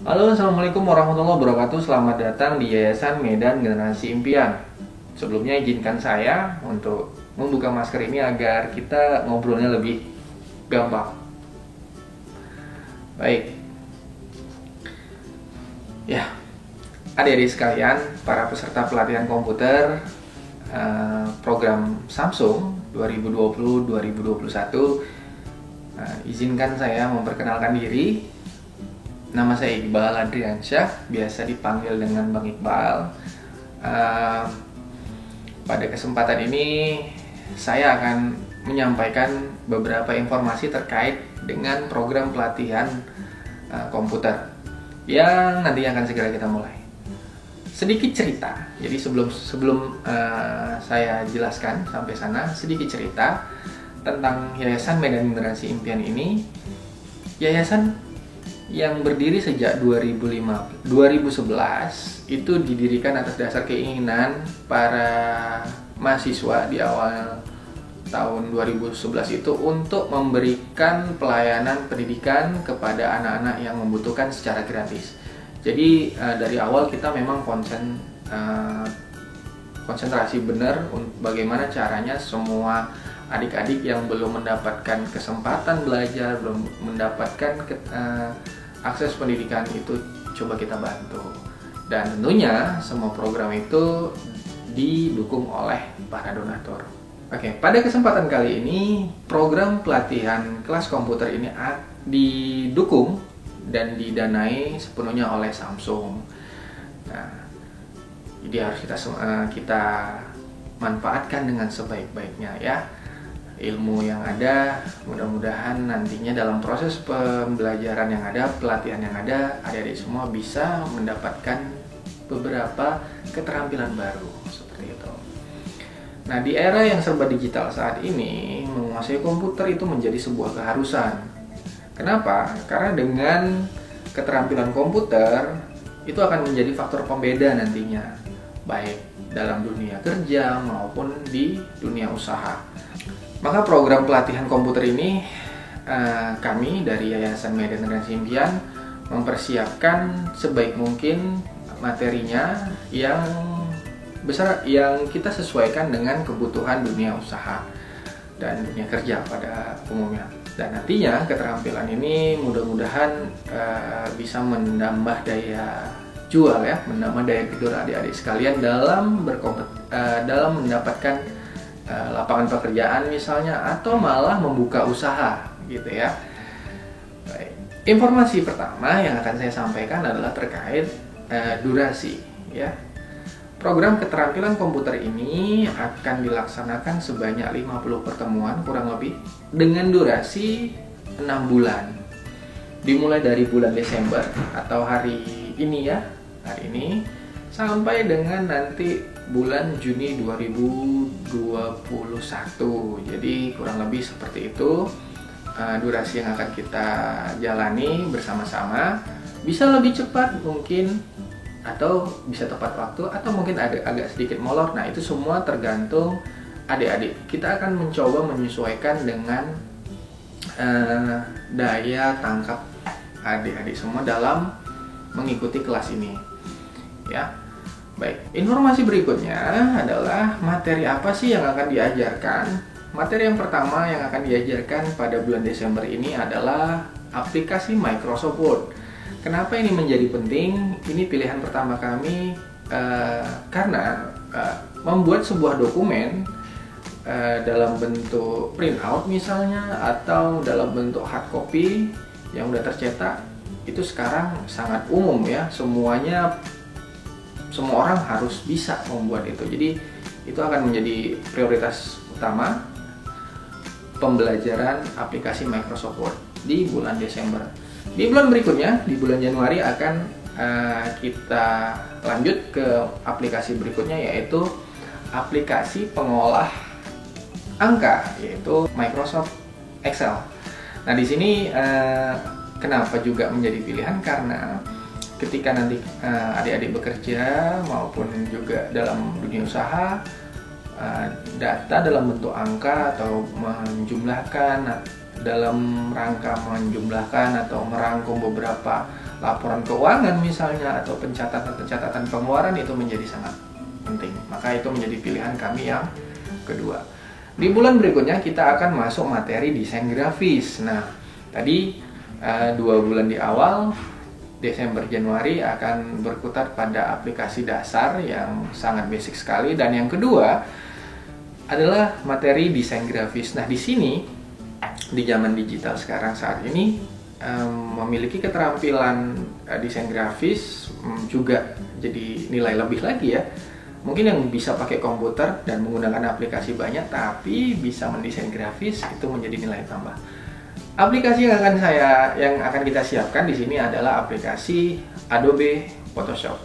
Halo, assalamualaikum warahmatullahi wabarakatuh. Selamat datang di Yayasan Medan Generasi Impian. Sebelumnya izinkan saya untuk membuka masker ini agar kita ngobrolnya lebih gampang. Baik, ya, adik-adik sekalian, para peserta pelatihan komputer program Samsung 2020-2021, izinkan saya memperkenalkan diri. Nama saya Iqbal Adriansyah, biasa dipanggil dengan Bang Iqbal. Pada kesempatan ini saya akan menyampaikan beberapa informasi terkait dengan program pelatihan komputer yang nanti akan segera kita mulai. Sedikit cerita, jadi sebelum saya jelaskan sampai sana, sedikit cerita tentang Yayasan Medan Generasi Impian ini. Yayasan yang berdiri sejak 2011 itu didirikan atas dasar keinginan para mahasiswa di awal tahun 2011 itu untuk memberikan pelayanan pendidikan kepada anak-anak yang membutuhkan secara gratis. Jadi dari awal kita memang konsentrasi benar bagaimana caranya semua adik-adik yang belum mendapatkan kesempatan belajar, belum mendapatkan akses pendidikan itu coba kita bantu. Dan tentunya semua program itu didukung oleh para donatur. Oke, pada kesempatan kali ini program pelatihan kelas komputer ini didukung dan didanai sepenuhnya oleh Samsung. Nah, jadi harus kita manfaatkan dengan sebaik-baiknya ya. Ilmu yang ada, mudah-mudahan nantinya dalam proses pembelajaran yang ada, pelatihan yang ada, adik-adik semua bisa mendapatkan beberapa keterampilan baru seperti itu. Nah, di era yang serba digital saat ini, menguasai komputer itu menjadi sebuah keharusan. Kenapa? Karena dengan keterampilan komputer itu akan menjadi faktor pembeda nantinya, baik dalam dunia kerja maupun di dunia usaha. Maka program pelatihan komputer ini kami dari Yayasan Medan Generasi Impian mempersiapkan sebaik mungkin materinya yang besar, yang kita sesuaikan dengan kebutuhan dunia usaha dan dunia kerja pada umumnya. Dan nantinya keterampilan ini mudah-mudahan bisa menambah daya jual ya, menambah daya gedor adik-adik sekalian dalam mendapatkan lapangan pekerjaan misalnya, atau malah membuka usaha gitu ya. Baik. Informasi pertama yang akan saya sampaikan adalah terkait durasi ya. Program keterampilan komputer ini akan dilaksanakan sebanyak 50 pertemuan kurang lebih dengan durasi 6 bulan. Dimulai dari bulan Desember atau hari ini ya, hari ini sampai dengan nanti bulan Juni 2021. Jadi kurang lebih seperti itu durasi yang akan kita jalani bersama-sama. Bisa lebih cepat mungkin, atau bisa tepat waktu, atau mungkin agak sedikit molor. Nah, itu semua tergantung adik-adik. Kita akan mencoba menyesuaikan dengan daya tangkap adik-adik semua dalam mengikuti kelas ini ya. Baik, informasi berikutnya adalah materi apa sih yang akan diajarkan. Materi yang pertama yang akan diajarkan pada bulan Desember ini adalah aplikasi Microsoft Word. Kenapa ini menjadi penting? Ini pilihan pertama kami karena membuat sebuah dokumen dalam bentuk printout misalnya, atau dalam bentuk hard copy yang udah tercetak, itu sekarang sangat umum ya. Semua orang harus bisa membuat itu. Jadi itu akan menjadi prioritas utama pembelajaran aplikasi Microsoft Word di bulan Desember. Di bulan berikutnya, di bulan Januari akan kita lanjut ke aplikasi berikutnya, yaitu aplikasi pengolah angka, yaitu Microsoft Excel. Nah, di sini kenapa juga menjadi pilihan? Karena ketika nanti adik-adik bekerja maupun juga dalam dunia usaha, data dalam bentuk angka atau menjumlahkan dalam rangka menjumlahkan atau merangkum beberapa laporan keuangan misalnya, atau pencatatan pengeluaran, itu menjadi sangat penting. Maka itu menjadi pilihan kami yang kedua. Di bulan berikutnya kita akan masuk materi desain grafis. Nah, tadi 2 bulan di awal, Desember Januari, akan berkutat pada aplikasi dasar yang sangat basic sekali, dan yang kedua adalah materi desain grafis. Nah, di sini di zaman digital sekarang saat ini, memiliki keterampilan desain grafis juga jadi nilai lebih lagi ya. Mungkin yang bisa pakai komputer dan menggunakan aplikasi banyak tapi bisa mendesain grafis, itu menjadi nilai tambah. Aplikasi yang akan kita siapkan di sini adalah aplikasi Adobe Photoshop.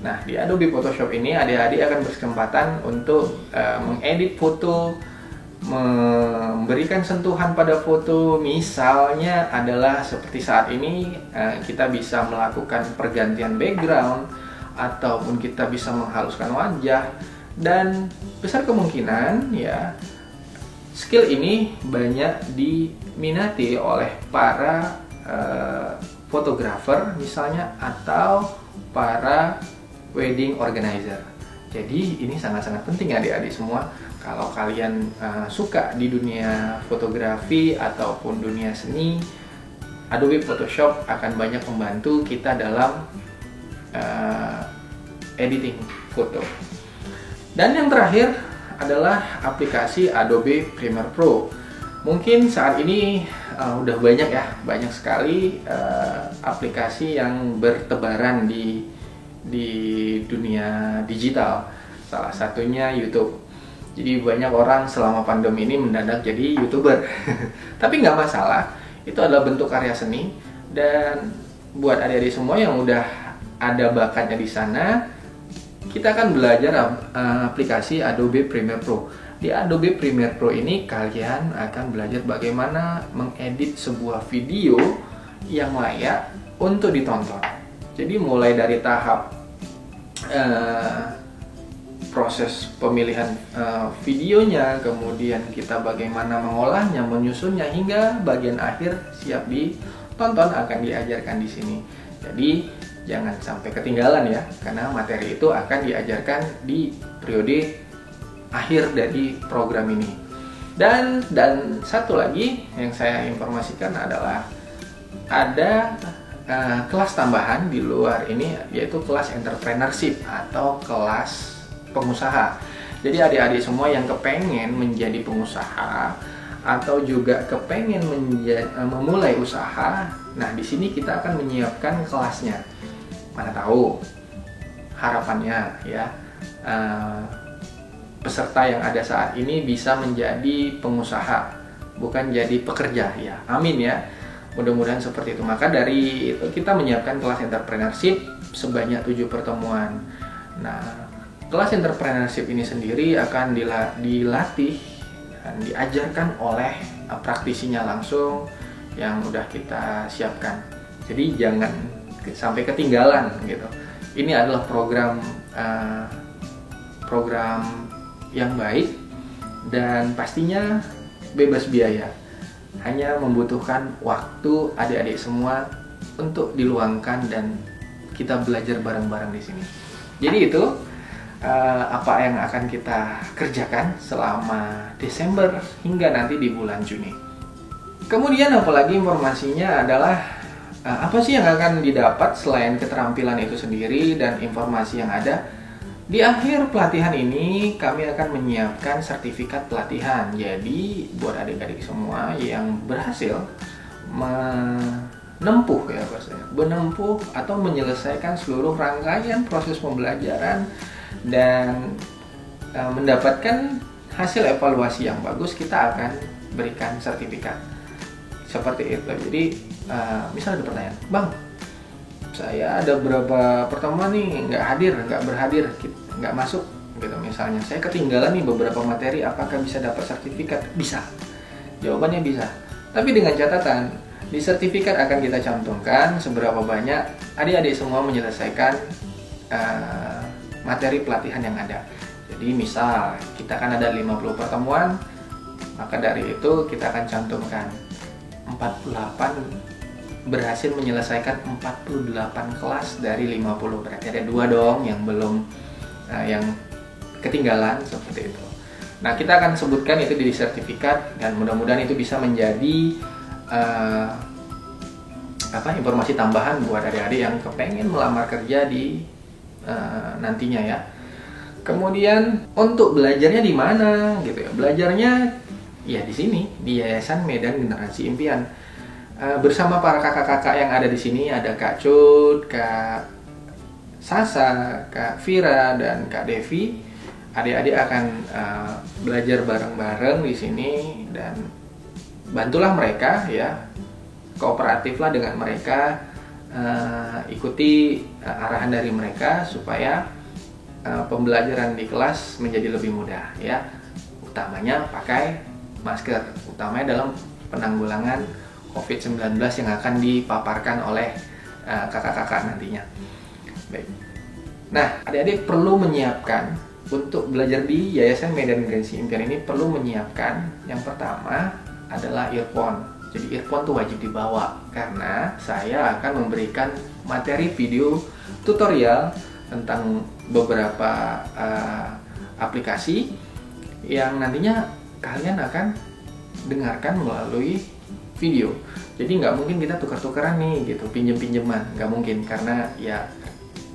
Nah, di Adobe Photoshop ini adik-adik akan berkesempatan untuk mengedit foto, memberikan sentuhan pada foto. Misalnya adalah seperti saat ini, kita bisa melakukan pergantian background, ataupun kita bisa menghaluskan wajah, dan besar kemungkinan ya skill ini banyak diminati oleh para fotografer misalnya, atau para wedding organizer. Jadi ini sangat-sangat penting adik-adik semua. Kalau kalian suka di dunia fotografi ataupun dunia seni, Adobe Photoshop akan banyak membantu kita dalam editing foto. Dan yang terakhir adalah aplikasi Adobe Premiere Pro. Mungkin saat ini udah banyak sekali aplikasi yang bertebaran di dunia digital. Salah satunya YouTube. Jadi banyak orang selama pandemi ini mendadak jadi YouTuber. Tapi nggak masalah, itu adalah bentuk karya seni. Dan buat adik-adik semua yang udah ada bakatnya di sana, kita akan belajar aplikasi Adobe Premiere Pro. Di Adobe Premiere Pro ini kalian akan belajar bagaimana mengedit sebuah video yang layak untuk ditonton. Jadi mulai dari tahap proses pemilihan videonya, kemudian kita bagaimana mengolahnya, menyusunnya, hingga bagian akhir siap ditonton akan diajarkan di sini. Jadi jangan sampai ketinggalan ya, karena materi itu akan diajarkan di periode akhir dari program ini. Dan satu lagi yang saya informasikan adalah ada kelas tambahan di luar ini, yaitu kelas entrepreneurship atau kelas pengusaha. Jadi adik-adik semua yang kepengen menjadi pengusaha atau juga kepengen memulai usaha, nah di sini kita akan menyiapkan kelasnya. Mana tahu harapannya ya peserta yang ada saat ini bisa menjadi pengusaha, bukan jadi pekerja ya. Amin ya. Mudah-mudahan seperti itu. Maka dari itu kita menyiapkan kelas entrepreneurship sebanyak 7 pertemuan. Nah, kelas entrepreneurship ini sendiri akan dilatih dan diajarkan oleh praktisinya langsung yang udah kita siapkan. Jadi jangan sampai ketinggalan gitu. Ini adalah program yang baik dan pastinya bebas biaya. Hanya membutuhkan waktu adik-adik semua untuk diluangkan dan kita belajar bareng-bareng di sini. Jadi itu apa yang akan kita kerjakan selama Desember hingga nanti di bulan Juni. Kemudian apalagi informasinya adalah apa sih yang akan didapat selain keterampilan itu sendiri dan informasi yang ada. Di akhir pelatihan ini kami akan menyiapkan sertifikat pelatihan. Jadi buat adik-adik semua yang berhasil menempuh atau menyelesaikan seluruh rangkaian proses pembelajaran dan mendapatkan hasil evaluasi yang bagus, kita akan berikan sertifikat seperti itu. Jadi misalnya ada pertanyaan, Bang, saya ada beberapa pertemuan nih nggak berhadir, nggak masuk gitu misalnya, saya ketinggalan nih beberapa materi, apakah bisa dapat sertifikat? Bisa, jawabannya bisa, tapi dengan catatan di sertifikat akan kita cantumkan seberapa banyak adik-adik semua menyelesaikan materi pelatihan yang ada. Jadi misal kita kan ada 50 pertemuan, maka dari itu kita akan cantumkan berhasil menyelesaikan 48 kelas dari 50. Berarti ada 2 dong yang belum yang ketinggalan seperti itu. Nah, kita akan sebutkan itu di sertifikat dan mudah-mudahan itu bisa menjadi informasi tambahan buat adik-adik yang kepengen melamar kerja di nantinya ya. Kemudian untuk belajarnya di mana gitu ya? Belajarnya ya di sini di Yayasan Medan Generasi Impian. Bersama para kakak-kakak yang ada di sini, ada Kak Cut, Kak Sasa, Kak Vira, dan Kak Devi. Adik-adik akan belajar bareng-bareng di sini dan bantulah mereka ya, kooperatiflah dengan mereka, ikuti arahan dari mereka supaya pembelajaran di kelas menjadi lebih mudah ya. Utamanya pakai masker, utamanya dalam penanggulangan COVID-19 yang akan dipaparkan oleh kakak-kakak nantinya. Baik. Nah, adik-adik perlu menyiapkan untuk belajar di Yayasan Medan Generasi Impian ini, perlu menyiapkan yang pertama adalah earphone. Jadi earphone tuh wajib dibawa karena saya akan memberikan materi video tutorial tentang beberapa aplikasi yang nantinya kalian akan dengarkan melalui video. Jadi nggak mungkin kita tukar-tukaran nih gitu, pinjem-pinjeman, nggak mungkin karena ya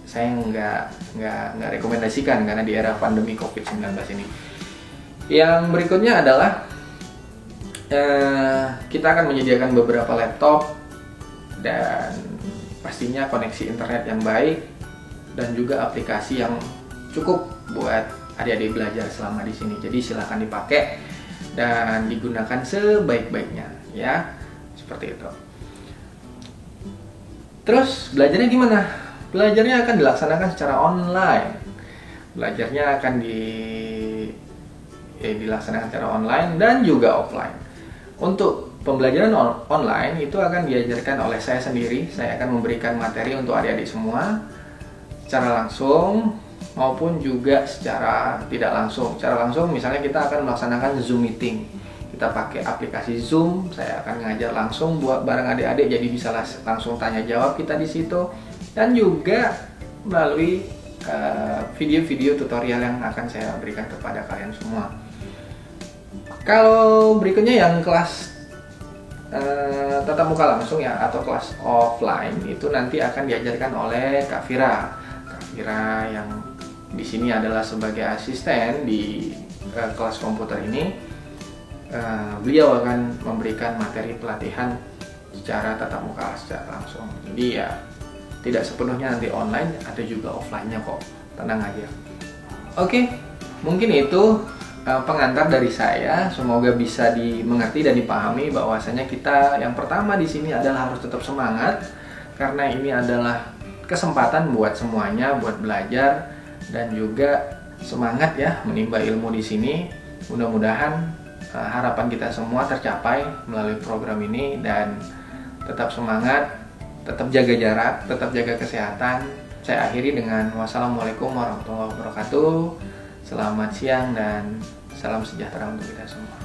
saya nggak rekomendasikan karena di era pandemi COVID-19 ini. Yang berikutnya adalah kita akan menyediakan beberapa laptop dan pastinya koneksi internet yang baik dan juga aplikasi yang cukup buat adik-adik belajar selama di sini. Jadi silahkan dipakai dan digunakan sebaik-baiknya ya, seperti itu. Terus belajarnya gimana? Belajarnya akan dilaksanakan secara online. Belajarnya akan dilaksanakan secara online dan juga offline. Untuk pembelajaran online itu akan diajarkan oleh saya sendiri. Saya akan memberikan materi untuk adik-adik semua secara langsung maupun juga secara tidak langsung. Secara langsung misalnya kita akan melaksanakan Zoom meeting. Kita pakai aplikasi Zoom, saya akan ngajar langsung buat bareng adik-adik, jadi bisa langsung tanya jawab kita di situ, dan juga melalui video-video tutorial yang akan saya berikan kepada kalian semua. Kalau berikutnya yang kelas tatap muka langsung ya atau kelas offline itu nanti akan diajarkan oleh Kak Vira. Kak Vira yang di sini adalah sebagai asisten di kelas komputer ini. Beliau akan memberikan materi pelatihan secara tatap muka secara langsung. Jadi ya tidak sepenuhnya nanti online, ada juga offline-nya kok. Tenang aja. Oke, mungkin itu pengantar dari saya. Semoga bisa dimengerti dan dipahami bahwasanya kita yang pertama di sini adalah harus tetap semangat karena ini adalah kesempatan buat semuanya buat belajar dan juga semangat ya menimba ilmu di sini. Mudah-mudahan harapan kita semua tercapai melalui program ini dan tetap semangat, tetap jaga jarak, tetap jaga kesehatan. Saya akhiri dengan wassalamualaikum warahmatullahi wabarakatuh. Selamat siang dan salam sejahtera untuk kita semua.